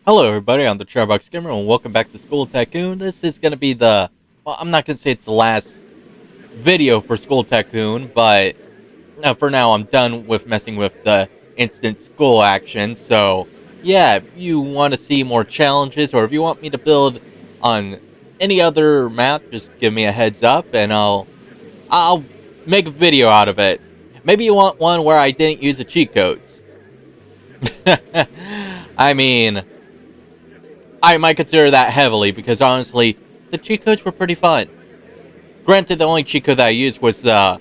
Hello everybody, I'm the Charbox Gamer and welcome back to School Tycoon. This is going to be well, I'm not going to say it's the last video for School Tycoon, but for now I'm done with messing with the instant school action. So yeah, if you want to see more challenges or if you want me to build on any other map, just give me a heads up and I'll make a video out of it. Maybe you want one where I didn't use the cheat codes. I mean, I might consider that heavily because honestly, the cheat codes were pretty fun. Granted, the only cheat code that I used was the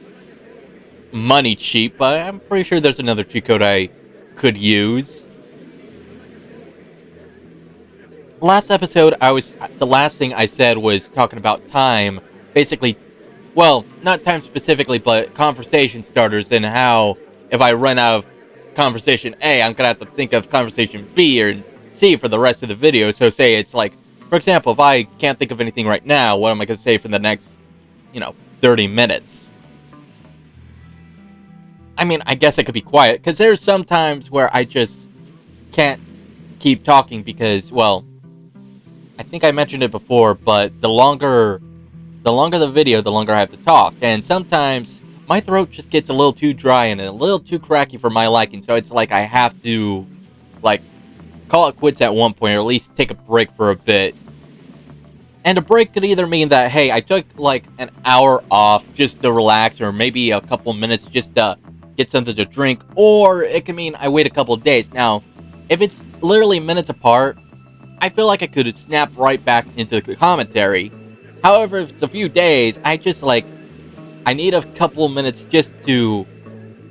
money cheat, but I'm pretty sure there's another cheat code I could use. Last episode, the last thing I said was talking about time. Basically, well, not time specifically, but conversation starters and how if I run out of conversation A, I'm gonna have to think of conversation B or C for the rest of the video. So say it's like, for example, if I can't think of anything right now, what am I gonna say for the next, 30 minutes? I mean, I guess I could be quiet, because there's some times where I just can't keep talking because, well, I think I mentioned it before, but the longer the video, the longer I have to talk. And sometimes my throat just gets a little too dry and a little too cracky for my liking. So it's like I have to, like, call it quits at one point or at least take a break for a bit. And a break could either mean that, hey, I took like an hour off just to relax or maybe a couple minutes just to get something to drink. Or it can mean I wait a couple of days. Now, if it's literally minutes apart, I feel like I could snap right back into the commentary. However, if it's a few days, I need a couple of minutes just to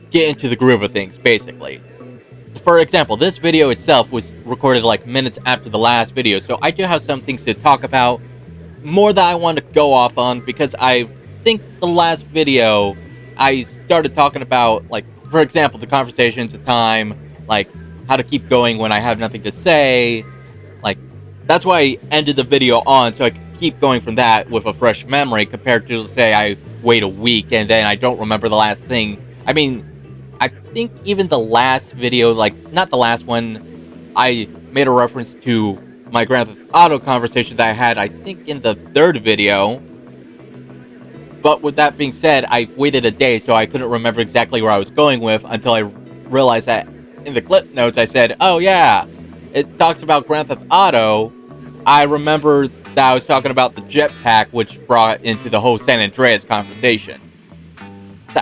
get into the groove of things, basically. For example, this video itself was recorded like minutes after the last video, so I do have some things to talk about, more that I want to go off on, because I think the last video, I started talking about, like, for example, the conversations, the time, like, how to keep going when I have nothing to say, like, that's why I ended the video on, so I could keep going from that with a fresh memory, compared to, say, I wait a week and then I don't remember the last thing. I mean, I think even the last video, like, not the last one, I made a reference to my Grand Theft Auto conversation that I had, I think, in the third video. But with that being said, I waited a day, so I couldn't remember exactly where I was going with until I realized that in the clip notes I said, oh yeah, it talks about Grand Theft Auto. I remember that I was talking about the jetpack, which brought into the whole San Andreas conversation.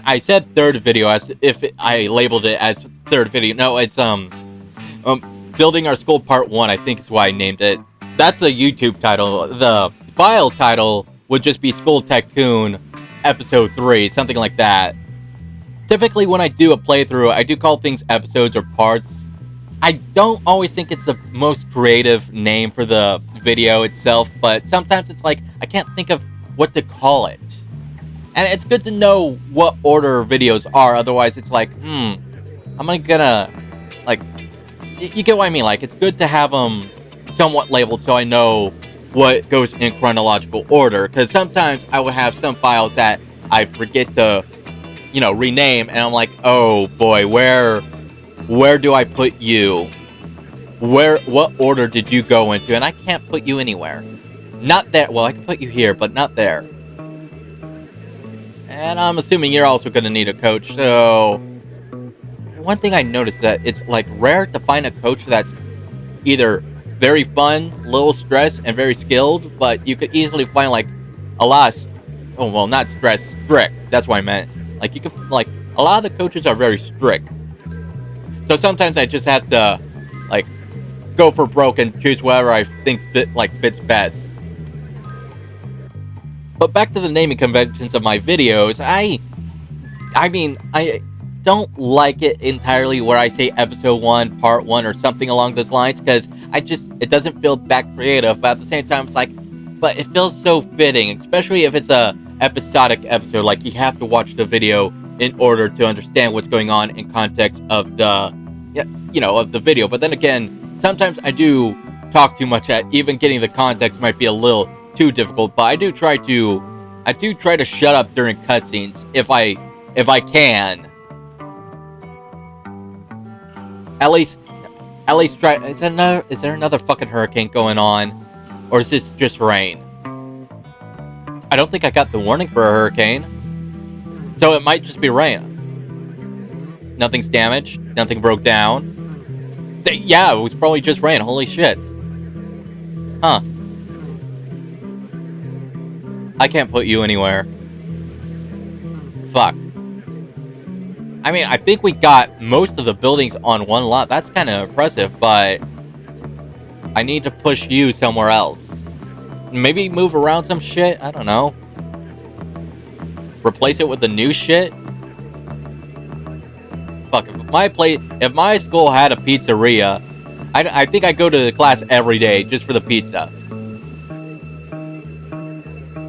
I said third video as if I labeled it as third video. No, it's Building Our School Part 1, I think is why I named it. That's the YouTube title. The file title would just be School Tycoon Episode 3, something like that. Typically when I do a playthrough, I do call things episodes or parts. I don't always think it's the most creative name for the video itself, but sometimes it's like, I can't think of what to call it. And it's good to know what order videos are, otherwise it's like, am I gonna, like, you get what I mean? Like, it's good to have them somewhat labeled so I know what goes in chronological order, because sometimes I would have some files that I forget to, rename, and I'm like, oh boy, where do I put you? What order did you go into? And I can't put you anywhere. Not there. Well, I can put you here, but not there. And I'm assuming you're also going to need a coach, so one thing I noticed that it's like rare to find a coach that's either very fun, little stressed, and very skilled, but you could easily find like a lot of, oh well, not stressed, strict. That's what I meant. Like, you could, like, a lot of the coaches are very strict. So sometimes I just have to, like, go for broke and choose whatever I think fits best. But back to the naming conventions of my videos, I mean, I don't like it entirely where I say episode 1, part 1, or something along those lines, because it doesn't feel that creative, but at the same time, it's like, but it feels so fitting, especially if it's a episodic episode, like, you have to watch the video in order to understand what's going on in context of the, of the video. But then again, sometimes I do talk too much at even getting the context might be a little too difficult, but I do try to shut up during cutscenes if I can. At least At least try. Is there another fucking hurricane going on? Or is this just rain? I don't think I got the warning for a hurricane. So it might just be rain. Nothing's damaged. Nothing broke down. Yeah, it was probably just rain. Holy shit. Huh. I can't put you anywhere. Fuck. I mean, I think we got most of the buildings on one lot. That's kind of impressive, but I need to push you somewhere else. Maybe move around some shit? I don't know. Replace it with the new shit? Fuck, if my school had a pizzeria, I think I'd go to class every day just for the pizza.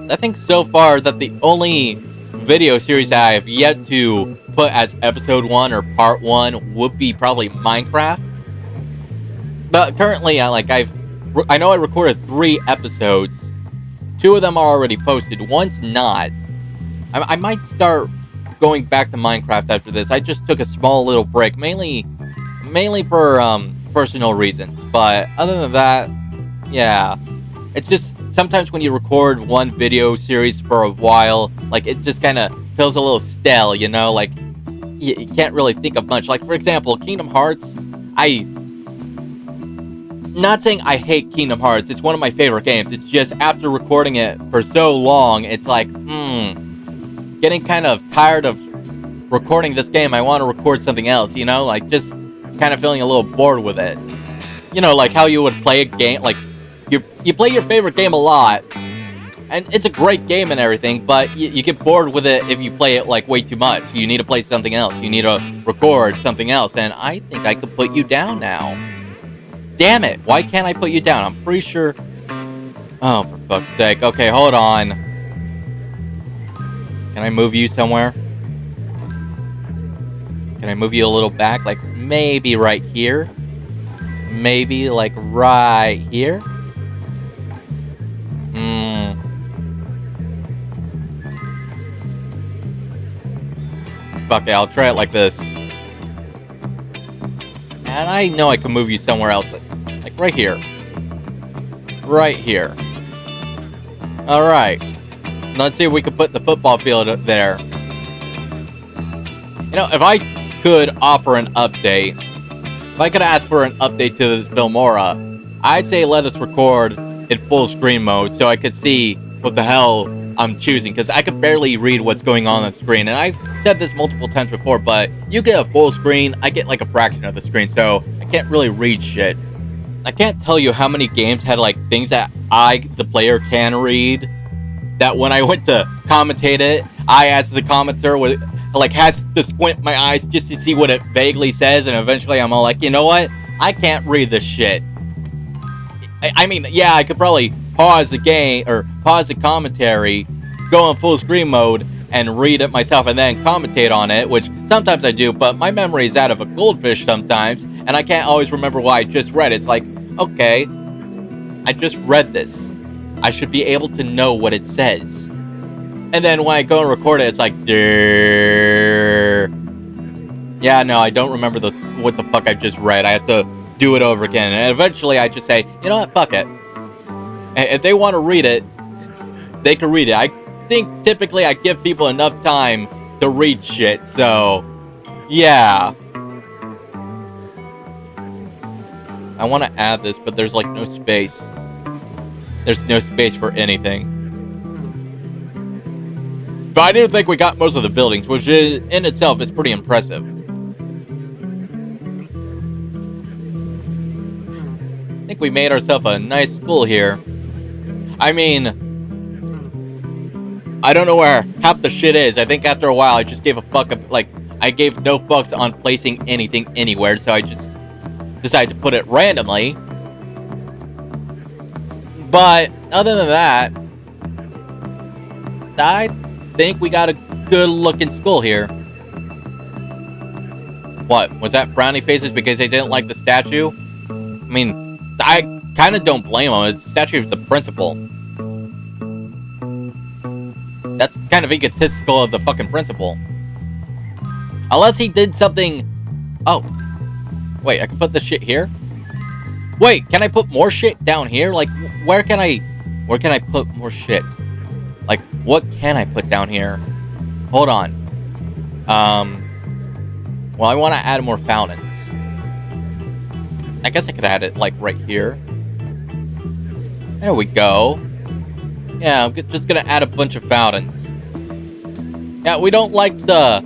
I think so far that the only video series I have yet to put as episode 1 or part 1 would be probably Minecraft. But currently, I know I recorded 3 episodes. 2 of them are already posted. One's not. I might start going back to Minecraft after this. I just took a small little break, mainly for personal reasons. But other than that, yeah, it's just sometimes when you record one video series for a while, like it just kind of feels a little stale, you know? Like you can't really think of much. Like for example, Kingdom Hearts. Not saying I hate Kingdom Hearts. It's one of my favorite games. It's just after recording it for so long, it's like, getting kind of tired of recording this game. I want to record something else, you know? Like, just kind of feeling a little bored with it. You know, like how you would play a game, like, you play your favorite game a lot, and it's a great game and everything, but you get bored with it if you play it, like, way too much. You need to play something else. You need to record something else, and I think I could put you down now. Damn it, why can't I put you down? I'm pretty sure... Oh, for fuck's sake. Okay, hold on. Can I move you somewhere? Can I move you a little back? Like, maybe right here? Maybe, like, right here? Fuck it, I'll try it like this. And I know I can move you somewhere else. Like, right here. Right here. Alright. Let's see if we can put the football field up there. You know, if I could offer an update, if I could ask for an update to this Filmora, I'd say let us record in full screen mode so I could see what the hell I'm choosing, because I could barely read what's going on the screen. And I've said this multiple times before, but you get a full screen, I get like a fraction of the screen, so I can't really read shit. I can't tell you how many games had like things that I, the player, can read, that when I went to commentate it, I, as the commenter, was like has to squint my eyes just to see what it vaguely says, and eventually I'm all like, you know what? I can't read this shit. I mean, yeah, I could probably pause the game, or pause the commentary, go in full screen mode, and read it myself, and then commentate on it, which sometimes I do, but my memory is that of a goldfish sometimes, and I can't always remember why I just read it. It's like, okay, I just read this. I should be able to know what it says. And then when I go and record it, it's like, Durr. Yeah, no, I don't remember what the fuck I just read. I have to do it over again. And eventually I just say, you know what, fuck it. And if they want to read it, they can read it. I think typically I give people enough time to read shit, so yeah. I want to add this, but there's like no space. There's no space for anything. But I do think we got most of the buildings, which is, in itself is pretty impressive. I think we made ourselves a nice school here. I mean, I don't know where half the shit is. I think after a while I just gave a fuck up, like, I gave no fucks on placing anything anywhere, so I just decided to put it randomly. But other than that, I think we got a good looking school here. What? Was that frowny faces because they didn't like the statue? I mean, I kind of don't blame them. It's the statue of the principal. That's kind of egotistical of the fucking principal. Unless he did something... Oh. Wait, I can put this shit here? Wait, can I put more shit down here? Like, where can I put more shit? Like, what can I put down here? Hold on. Well, I want to add more fountains. I guess I could add it, like, right here. There we go. Yeah, I'm just gonna add a bunch of fountains. Yeah, we don't like the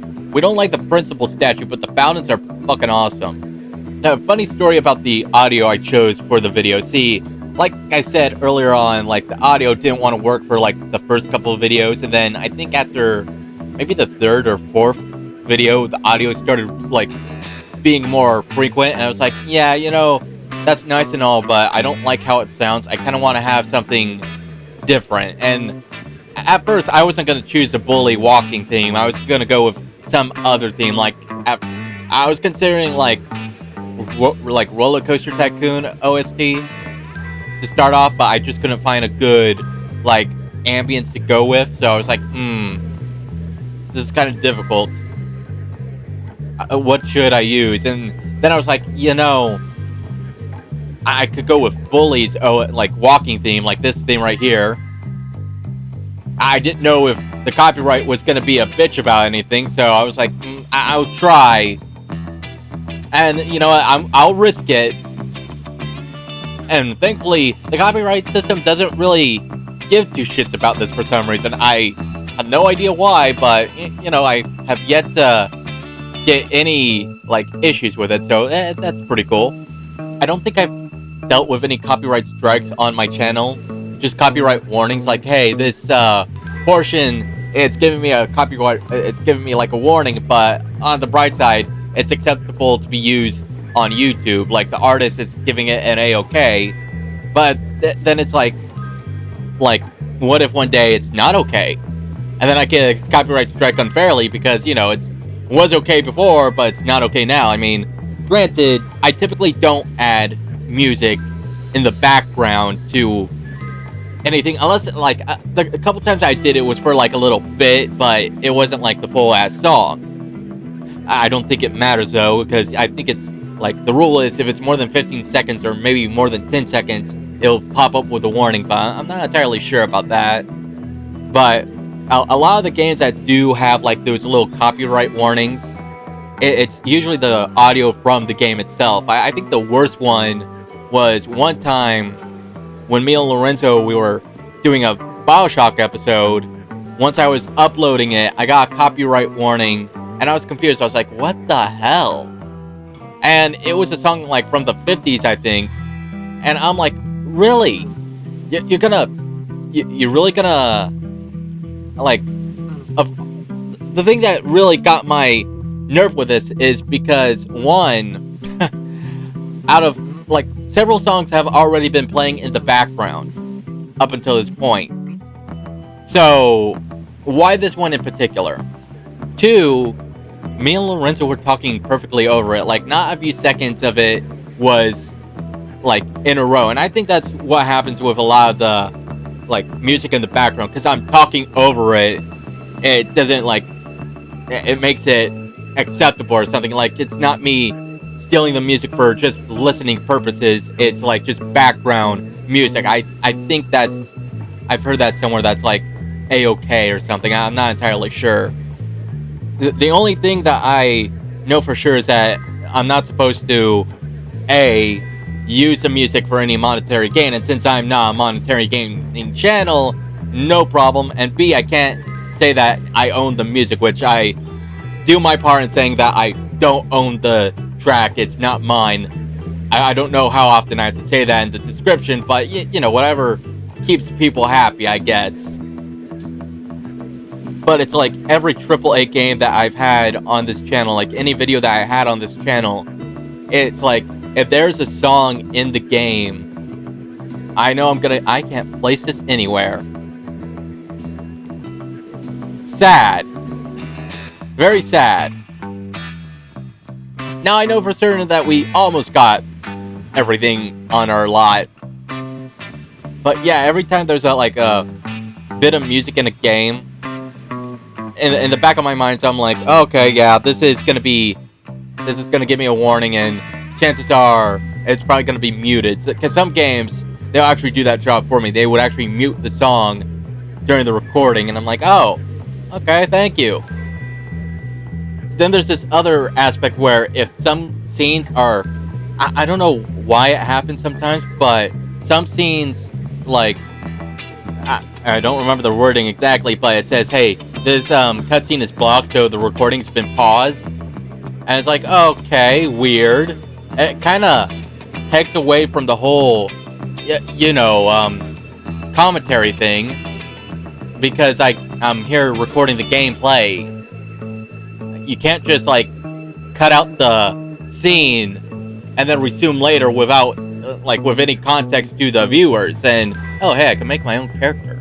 principal statue, but the fountains are fucking awesome. Now, a funny story about the audio I chose for the video. See, like I said earlier on, like, the audio didn't want to work for, like, the first couple of videos, and then I think after maybe the third or fourth video, the audio started, like, being more frequent, and I was like, yeah, that's nice and all, but I don't like how it sounds. I kind of want to have something different. And at first, I wasn't going to choose a bully walking theme. I was going to go with some other theme. Like, I was considering, like Roller Coaster Tycoon OST to start off, but I just couldn't find a good, like, ambience to go with. So I was like, this is kind of difficult. What should I use? And then I was like, I could go with Bully's like walking theme, like this theme right here. I didn't know if the copyright was going to be a bitch about anything, so I was like, I'll try. And you know what? I'll risk it. And thankfully, the copyright system doesn't really give two shits about this for some reason. I have no idea why, but I have yet to get any, like, issues with it, so that's pretty cool. I don't think I've dealt with any copyright strikes on my channel. Just copyright warnings, like, hey, this portion, it's giving me a copyright, it's giving me, like, a warning, but on the bright side, it's acceptable to be used on YouTube. Like, the artist is giving it an A-okay, but then it's like, what if one day it's not okay? And then I get a copyright strike unfairly because, it was okay before, but it's not okay now. I mean, granted, I typically don't add music in the background to anything, unless, like, a couple times I did it was for, like, a little bit, but it wasn't, like, the full-ass song. I don't think it matters, though, because I think it's, like, the rule is if it's more than 15 seconds or maybe more than 10 seconds, it'll pop up with a warning, but I'm not entirely sure about that. But a lot of the games that do have, like, those little copyright warnings, it's usually the audio from the game itself. I think the worst one was one time when me and Lorenzo, we were doing a BioShock episode. Once I was uploading it, I got a copyright warning, and I was confused. I was like, what the hell? And it was a song, like, from the 50s, I think. And I'm like, really? You're really gonna, like, the thing that really got my nerve with this is because, one, out of, like, several songs have already been playing in the background up until this point. So, why this one in particular? Two, me and Lorenzo were talking perfectly over it. Like, not a few seconds of it was, like, in a row. And I think that's what happens with a lot of the, like, music in the background. Because I'm talking over it, it doesn't, like, it makes it acceptable or something. Like, it's not me stealing the music for just listening purposes. It's, like, just background music. I think that's, I've heard that somewhere, that's, like, A-okay or something. I'm not entirely sure. The only thing that I know for sure is that I'm not supposed to, A, use the music for any monetary gain, and since I'm not a monetary gaming channel, no problem. And B, I can't say that I own the music, which I do my part in saying that I don't own the track. It's not mine. I don't know how often I have to say that in the description, but whatever keeps people happy, I guess. But it's like every AAA game that I've had on this channel, like any video that I had on this channel, it's like, if there's a song in the game, I know I can't place this anywhere. Sad. Very sad. Now I know for certain that we almost got everything on our lot. But yeah, every time there's a bit of music in a game, in the back of my mind, I'm like, okay, yeah, this is gonna give me a warning, and chances are it's probably going to be muted. Because some games, they'll actually do that job for me. They would actually mute the song during the recording, and I'm like, oh, okay, thank you. Then there's this other aspect where if some scenes are, I don't know why it happens sometimes, but some scenes, like, I don't remember the wording exactly, but it says, hey, this cutscene is blocked, so the recording's been paused. And it's like, okay, weird. It kind of takes away from the whole, commentary thing. Because I'm here recording the gameplay. You can't just, like, cut out the scene and then resume later without, with any context to the viewers. And, oh, hey, I can make my own character.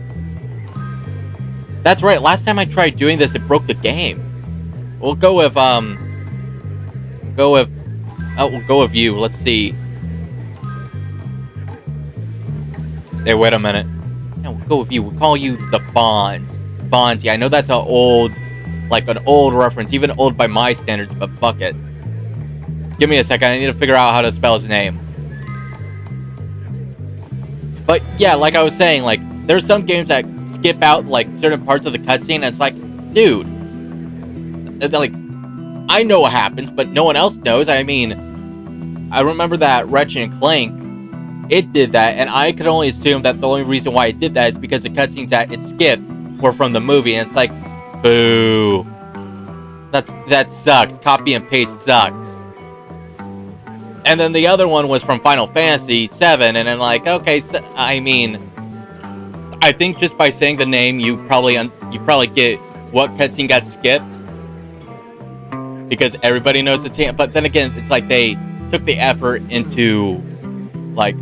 That's right, last time I tried doing this, it broke the game. We'll go with you. Let's see. Hey, wait a minute. No, we'll go with you. We'll call you the Fonzie. I know that's an old reference, even old by my standards, but fuck it. Give me a second. I need to figure out how to spell his name. But yeah, like I was saying, like, there's some games that skip out, like, certain parts of the cutscene, and it's like, dude, like, I know what happens, but no one else knows. I mean, I remember that Ratchet and Clank, it did that, and I could only assume that the only reason why it did that is because the cutscenes that it skipped were from the movie, and it's like, boo. That sucks. Copy and paste sucks. And then the other one was from Final Fantasy VII, and I'm like, okay, so, I mean, I think just by saying the name, you probably get what cutscene got skipped, because everybody knows it's him. But then again, it's like they took the effort into, like,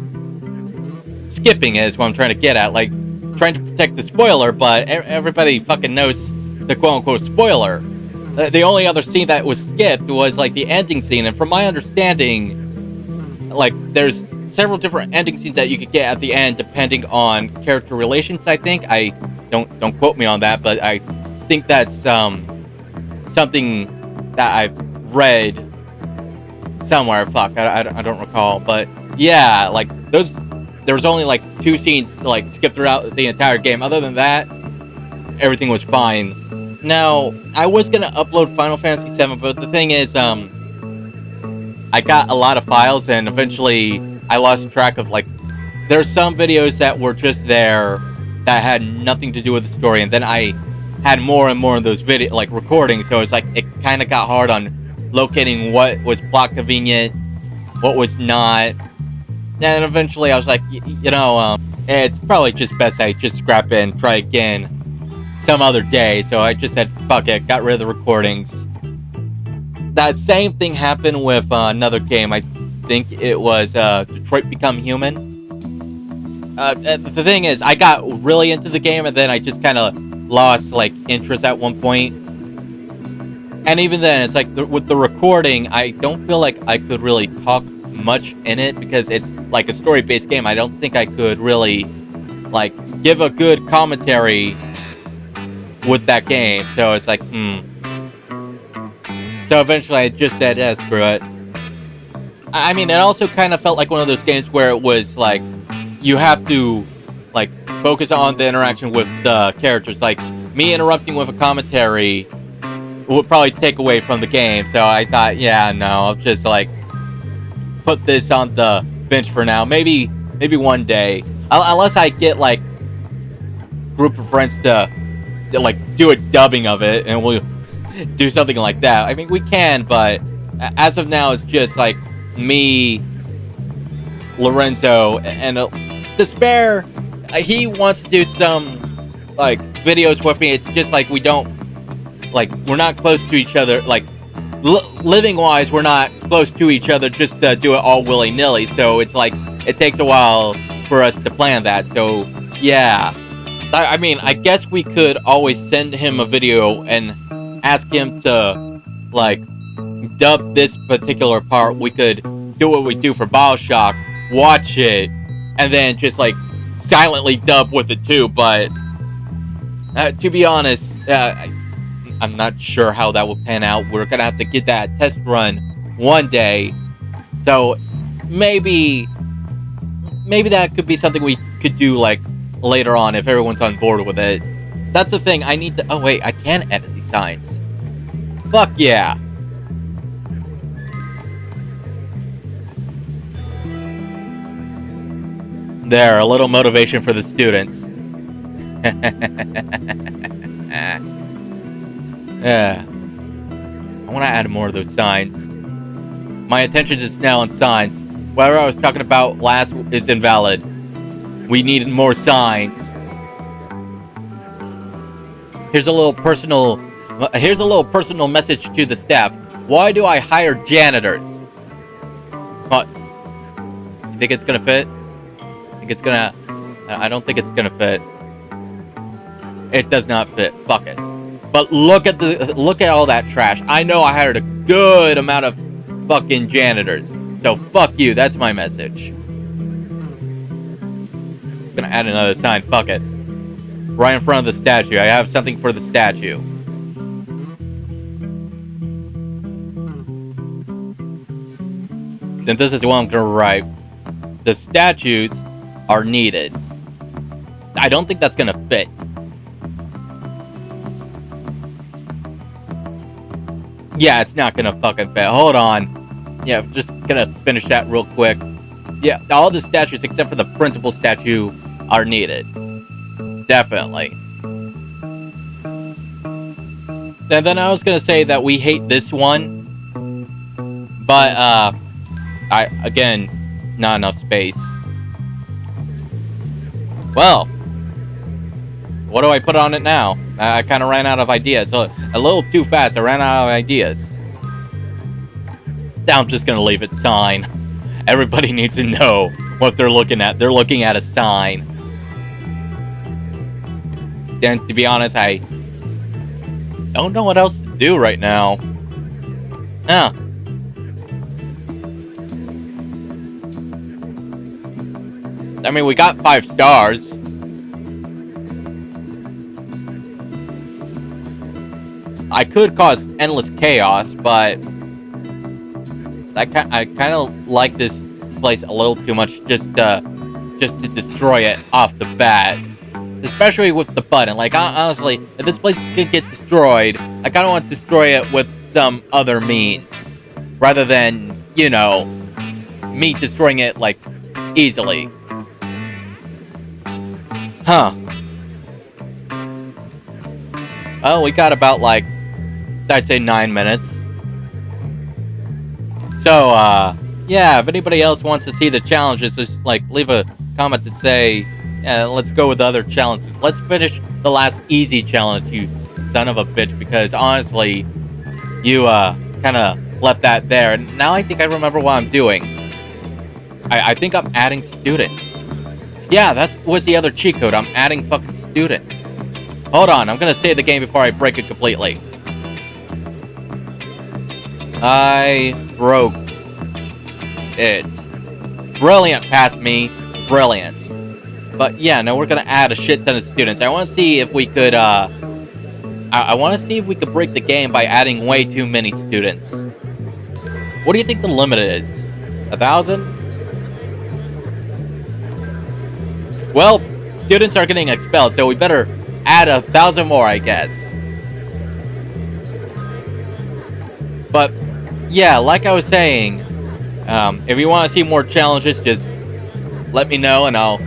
skipping it is what I'm trying to get at, like, trying to protect the spoiler, but everybody fucking knows the quote-unquote spoiler. The only other scene that was skipped was, like, the ending scene, and from my understanding, like, there's several different ending scenes that you could get at the end depending on character relations, I think. I don't quote me on that, but I think that's something that I've read somewhere. Fuck, I don't recall, but yeah, like, there was only, like, 2 scenes, like, skipped throughout the entire game. Other than that, everything was fine. Now, I was gonna upload Final Fantasy VII, but the thing is, I got a lot of files, and eventually I lost track of, like, there's some videos that were just there that had nothing to do with the story, and then I had more and more of those recordings, so it's like, it kind of got hard on locating what was plot convenient, what was not, and eventually I was like, it's probably just best I just scrap it and try again some other day, so I just said, fuck it, got rid of the recordings. That same thing happened with another game. I think it was Detroit Become Human. The thing is, I got really into the game, and then I just kind of lost, like, interest at one point. And even then, it's like, with the recording, I don't feel like I could really talk much in it, because it's like a story-based game. I don't think I could really, like, give a good commentary with that game. So it's like, So eventually I just said, yeah, screw it. I mean, it also kind of felt like one of those games where it was like, you have to, like, focus on the interaction with the characters. Like, me interrupting with a commentary would probably take away from the game. So I thought, yeah, no, I'll just, like, put this on the bench for now. Maybe one day. Unless I get, like, group of friends to like, do a dubbing of it, and we'll do something like that. I mean, we can, but as of now, it's just, like, me, Lorenzo, and Despair. He wants to do some, like, videos with me. It's just, like, we don't, like, we're not close to each other. Like, living-wise, we're not close to each other just to do it all willy-nilly. So it's, like, it takes a while for us to plan that. So, yeah. I mean, I guess we could always send him a video and ask him to, like, dub this particular part. We could do what we do for BioShock, watch it, and then just, like, silently dub with it too. But to be honest, I'm not sure how that will pan out. We're gonna have to get that test run one day. So maybe that could be something we could do like later on if everyone's on board with it. That's the thing. I need to. Oh wait, I can edit these signs. Fuck yeah. There, a little motivation for the students. Yeah. I want to add more of those signs. My attention is now on signs. Whatever I was talking about last is invalid. We need more signs. Here's a little personal message to the staff. Why do I hire janitors? What? You think it's gonna fit? I don't think it's gonna fit. It does not fit. Fuck it. But look at all that trash. I know I hired a good amount of fucking janitors. So fuck you. That's my message. I'm gonna add another sign. Fuck it. Right in front of the statue. I have something for the statue. Then this is what I'm gonna write. The statues are needed. I don't think that's gonna fit. Yeah, it's not gonna fucking fit. Hold on. Yeah, just gonna finish that real quick. Yeah, all the statues except for the principal statue are needed. Definitely. And then I was gonna say that we hate this one. But, again, not enough space. Well, what do I put on it now? I kind of ran out of ideas. So a little too fast. I ran out of ideas. Now I'm just going to leave it sign. Everybody needs to know what they're looking at. They're looking at a sign. And to be honest, I don't know what else to do right now. Yeah. I mean, we got 5 stars. I could cause endless chaos, but I kind of like this place a little too much just to destroy it off the bat. Especially with the button. Like, honestly, if this place could get destroyed, I kind of want to destroy it with some other means. Rather than, you know, me destroying it, like, easily. Huh. Well, we got about, like, I'd say 9 minutes. So, yeah, if anybody else wants to see the challenges, just, like, leave a comment and say, yeah, let's go with the other challenges. Let's finish the last easy challenge, you son of a bitch, because honestly, you, kind of left that there. And now I think I remember what I'm doing. I think I'm adding students. Yeah, that was the other cheat code. I'm adding fucking students. Hold on, I'm gonna save the game before I break it completely. I broke it. Brilliant, past me. Brilliant. But yeah, no, we're gonna add a shit ton of students. I want to see if we could, I want to see if we could break the game by adding way too many students. What do you think the limit is? 1,000? Well, students are getting expelled, so we better add 1,000 more, I guess. But, yeah, like I was saying, if you want to see more challenges, just let me know, and I'll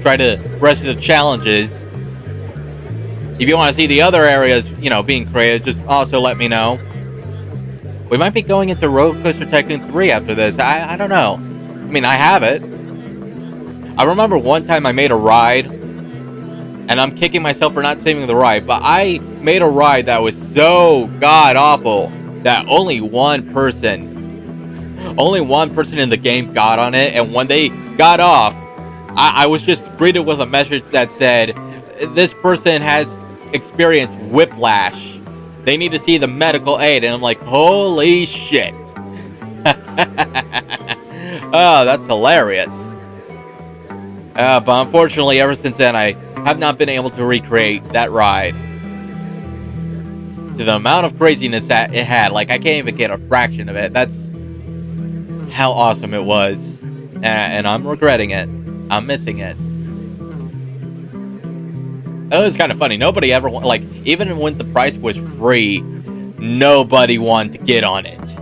try to rest of the challenges. If you want to see the other areas, you know, being created, just also let me know. We might be going into Roller Coaster Tycoon 3 after this. I don't know. I mean, I have it. I remember one time I made a ride, and I'm kicking myself for not saving the ride, but I made a ride that was so god-awful that only one person in the game got on it, and when they got off, I was just greeted with a message that said, this person has experienced whiplash. They need to see the medical aid. And I'm like, holy shit. Oh, that's hilarious. But unfortunately, ever since then, I have not been able to recreate that ride. To the amount of craziness that it had. Like, I can't even get a fraction of it. That's how awesome it was. and I'm regretting it. I'm missing it. It was kind of funny. Nobody ever like, even when the price was free, nobody wanted to get on it.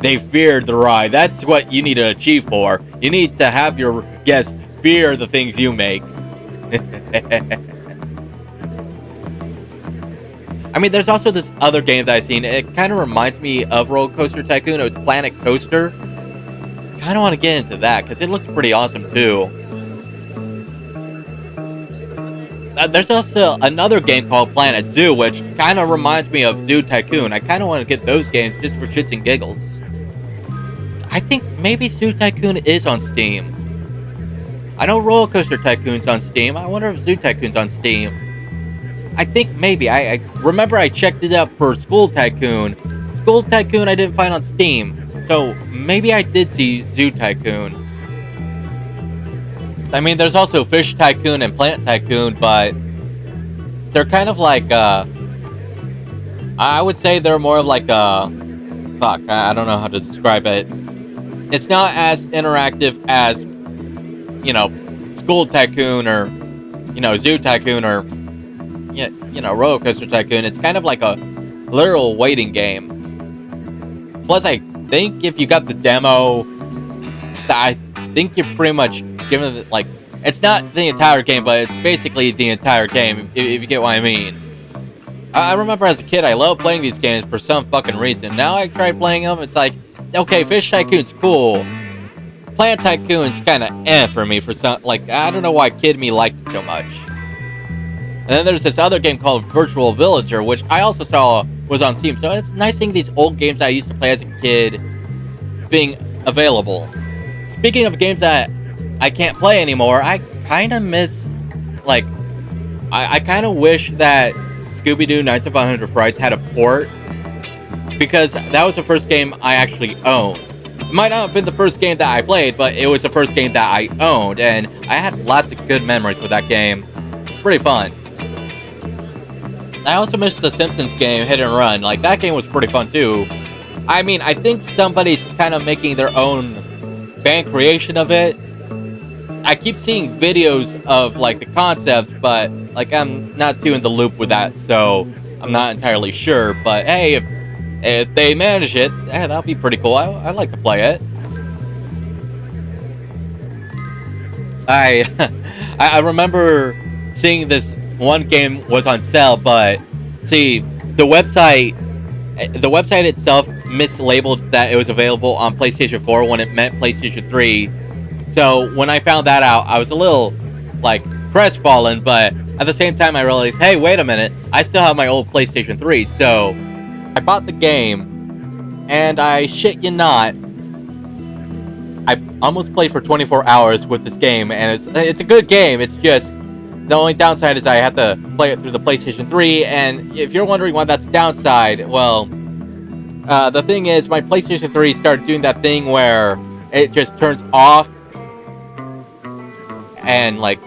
They feared the ride. That's what you need to achieve for. You need to have your guests fear the things you make. I mean, there's also this other game that I've seen. It kind of reminds me of Roller Coaster Tycoon. It's Planet Coaster. Kind of want to get into that because it looks pretty awesome too. There's also another game called Planet Zoo, which kind of reminds me of Zoo Tycoon. I kind of want to get those games just for shits and giggles. I think maybe Zoo Tycoon is on Steam. I know Roller Coaster Tycoon's on Steam. I wonder if Zoo Tycoon's on Steam. I think maybe. I remember I checked it up for School Tycoon. School Tycoon I didn't find on Steam. So maybe I did see Zoo Tycoon. I mean, there's also Fish Tycoon and Plant Tycoon, but they're kind of like, I would say they're more of like fuck, I don't know how to describe it. It's not as interactive as, you know, School Tycoon or, you know, Zoo Tycoon or, you know, Roller Coaster Tycoon. It's kind of like a literal waiting game. Plus, I think if you got the demo, I think you're pretty much given it, like, it's not the entire game, but it's basically the entire game, if you get what I mean. I remember as a kid, I loved playing these games for some fucking reason. Now I try playing them, it's like, okay, Fish Tycoon's cool. Plant Tycoon's kind of for me for some, like, I don't know why Kid Me liked it so much. And then there's this other game called Virtual Villager, which I also saw was on Steam. So it's nice seeing these old games I used to play as a kid being available. Speaking of games that I can't play anymore, I kind of miss, like, I kind of wish that Scooby-Doo Nights of 100 Frights had a port, because that was the first game I actually owned. It might not have been the first game that I played, but it was the first game that I owned, and I had lots of good memories with that game. It's pretty fun. I also missed the Simpsons game, Hit and Run. Like, that game was pretty fun too. I mean, I think somebody's kind of making their own fan creation of it. I keep seeing videos of, like, the concepts, but, like, I'm not too in the loop with that, so I'm not entirely sure. But hey, if they manage it, that'll be pretty cool. I'd like to play it. I remember seeing this one game was on sale, but see, the website itself mislabeled that it was available on PlayStation 4 when it meant PlayStation 3. So when I found that out, I was a little, like, crestfallen, but at the same time I realized, hey, wait a minute, I still have my old PlayStation 3, so I bought the game, and I shit you not, I almost played for 24 hours with this game, and it's a good game. It's just, the only downside is I have to play it through the PlayStation 3, and if you're wondering why that's a downside, well, the thing is, my PlayStation 3 started doing that thing where it just turns off, and, like,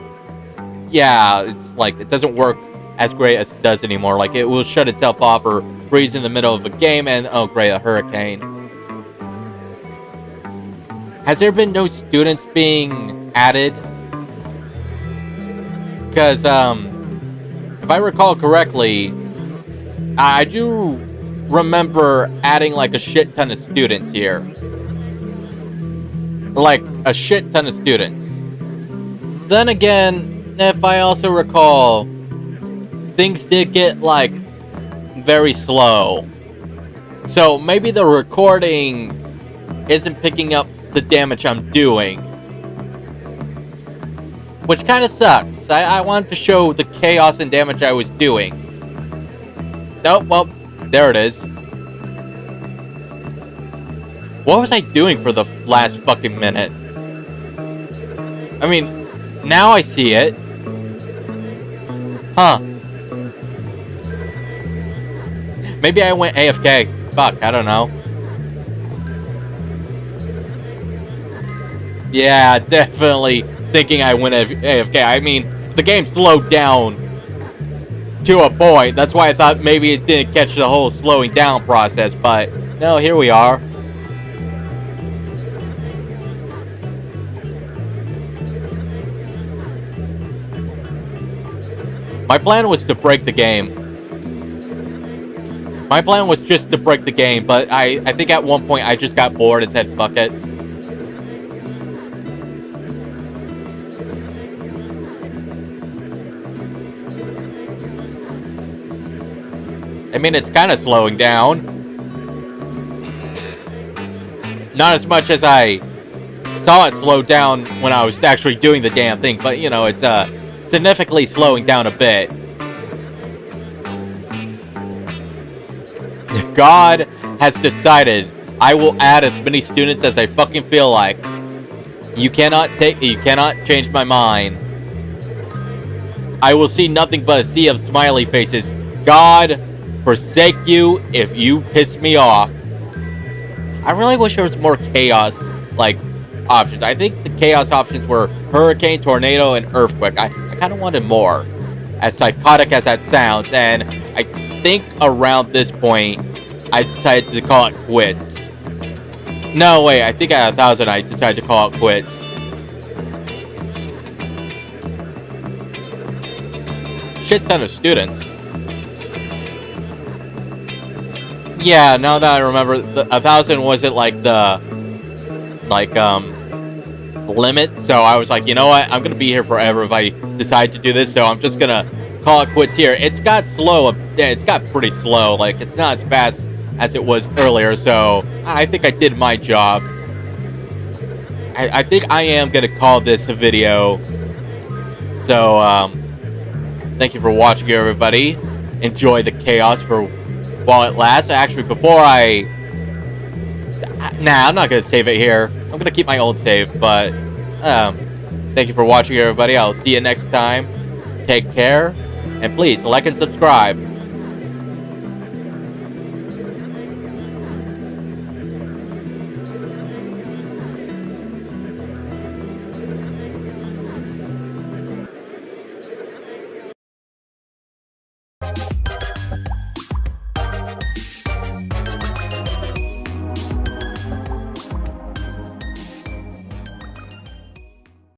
yeah, it's like, it doesn't work as great as it does anymore. Like, it will shut itself off or freeze in the middle of a game, and oh great, a hurricane. Has there been no students being added? Because, if I recall correctly, I do remember adding, like, a shit ton of students here. Like, a shit ton of students. Then again, if I also recall, things did get, like, very slow. So maybe the recording isn't picking up the damage I'm doing, which kind of sucks. I wanted to show the chaos and damage I was doing. Oh, well, there it is. What was I doing for the last fucking minute? I mean, now I see it. Huh. Maybe I went AFK. Fuck, I don't know. Yeah, definitely thinking I went AFK. I mean, the game slowed down to a point. That's why I thought maybe it didn't catch the whole slowing down process. But no, here we are. My plan was to break the game. My plan was just to break the game, but I think at one point I just got bored and said, fuck it. I mean, it's kind of slowing down. Not as much as I saw it slow down when I was actually doing the damn thing, but, you know, it's significantly slowing down a bit. God has decided I will add as many students as I fucking feel like. You cannot change my mind. I will see nothing but a sea of smiley faces. God forsake you if you piss me off. I really wish there was more chaos, like, options. I think the chaos options were hurricane, tornado, and earthquake. I kind of wanted more, as psychotic as that sounds, and I think around this point, I decided to call it quits. No, wait, I think at 1,000 I decided to call it quits. Shit ton of students. Yeah, now that I remember, 1,000 wasn't like the limit, so I was like, you know what, I'm gonna be here forever if I decide to do this, so I'm just gonna call it quits here. It's got slow, yeah, it's got pretty slow, like, it's not as fast as it was earlier, so I think I did my job. I think I am gonna call this a video, so, thank you for watching, everybody. Enjoy the chaos for while it lasts. Actually, before nah, I'm not gonna save it here. I'm gonna keep my old save, but thank you for watching, everybody. I'll see you next time. Take care, and please like and subscribe.